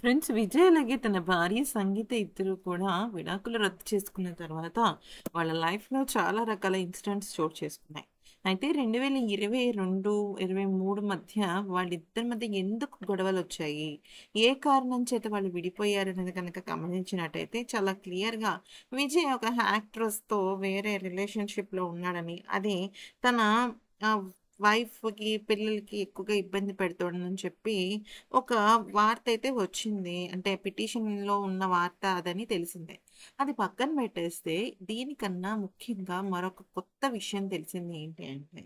Friends Vijay అలాగే తన భార్య సంగీత ఇద్దరు కూడా విడాకులు రద్దు చేసుకున్న తర్వాత వాళ్ళ లైఫ్లో చాలా రకాల ఇన్సిడెంట్స్ చోటు చేసుకున్నాయి. అయితే 2022, 23 మధ్య వాళ్ళిద్దరి మధ్య ఎందుకు గొడవలు వచ్చాయి, ఏ కారణం చేత వాళ్ళు విడిపోయారనేది కనుక గమనించినట్టయితే చాలా క్లియర్గా విజయ్ ఒక యాక్ట్రెస్తో వేరే రిలేషన్షిప్లో ఉన్నాడని, అది తన ఆ, వైఫ్కి పిల్లలకి ఎక్కువగా ఇబ్బంది పెడుతోందని చెప్పి ఒక వార్తయితే వచ్చింది. అంటే పిటిషన్‌లో ఉన్న వార్త అదని తెలిసిందే. అది పక్కన పెట్టేస్తే దీనికన్నా ముఖ్యంగా మరొక కొత్త విషయం తెలిసింది ఏంటి అంటే,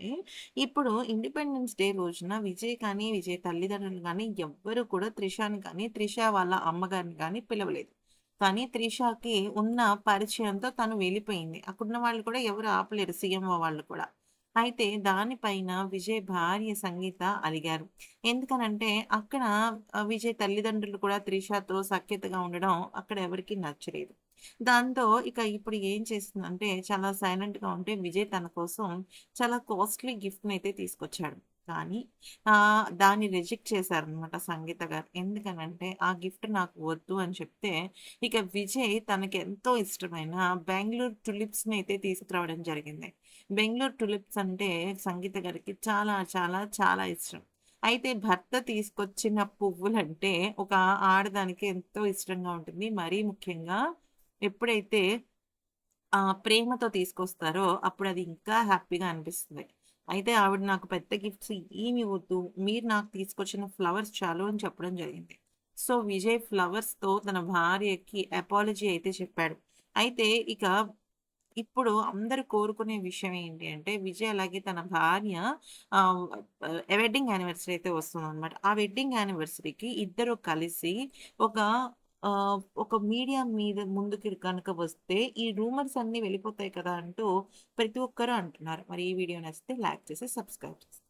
ఇప్పుడు ఇండిపెండెన్స్ డే రోజున విజయ్ కానీ, విజయ్ తల్లిదండ్రులు గానీ ఎవ్వరు కూడా త్రిషని కానీ, త్రిష వాళ్ళ అమ్మగారిని గానీ పిలవలేదు. కానీ త్రిషకి ఉన్న పరిచయంతో తను వెళ్ళిపోయింది. అక్కడున్న వాళ్ళు కూడా ఎవరు ఆపలేరు, సీఎంఓ వాళ్ళు కూడా. అయితే దానిపైన విజయ్ భార్య సంగీత అలిగారు. ఎందుకనంటే అక్కడ విజయ్ తల్లిదండ్రులు కూడా త్రిషతో సఖ్యతగా ఉండడం అక్కడ ఎవరికీ నచ్చలేదు. దాంతో ఇక ఇప్పుడు ఏం చేసిందంటే చాలా సైలెంట్‌గా ఉంటే విజయ్ తన కోసం చాలా కాస్ట్‌లీ గిఫ్ట్‌నయితే తీసుకొచ్చాడు. కానీ దాన్ని రిజెక్ట్ చేశారనమాట సంగీత గారు. ఎందుకనంటే ఆ గిఫ్ట్ నాకు వద్దు అని చెప్తే ఇక విజయ్ తనకెంతో ఇష్టమైన బెంగుళూరు టులిప్స్‌నయితే తీసుకురావడం జరిగింది. బెంగుళూరు టులిప్స్ అంటే సంగీత గారికి చాలా చాలా చాలా ఇష్టం. అయితే భర్త తీసుకొచ్చిన పువ్వులంటే ఒక ఆడదానికి ఎంతో ఇష్టంగా ఉంటుంది. మరీ ముఖ్యంగా ఎప్పుడైతే ప్రేమతో తీసుకొస్తారో అప్పుడది ఇంకా హ్యాపీగా అనిపిస్తుంది. అయితే ఆవిడ నాకు పెద్ద గిఫ్ట్స్ ఏమి వద్దు. మీరు నాకు తీసుకొచ్చిన ఫ్లవర్స్ చాలు అని చెప్పడం జరిగింది. సో, విజయ్ ఫ్లవర్స్‌తో తన భార్యకి అపాలజీ అయితే చెప్పాడు. అయితే ఇక ఇప్పుడు అందరూ కోరుకునే విషయం ఏంటి అంటే, విజయ్ అలాగే తన భార్య ఆహ్, వెడ్డింగ్ యానివర్సరీ అయితే వస్తుందనమాట. ఆ వెడ్డింగ్ యానివర్సరీకి ఇద్దరు కలిసి ఒక ఒక మీడియా మీద ముందుకి గనక వస్తే, ఈ రూమర్స్ అన్నీ వెళ్ళిపోతాయి కదా! అంటూ ప్రతి ఒక్కరు అంటున్నారు. మరి ఈ వీడియో నచ్చితే లైక్ చేసి సబ్స్క్రైబ్ చేసుకోండి.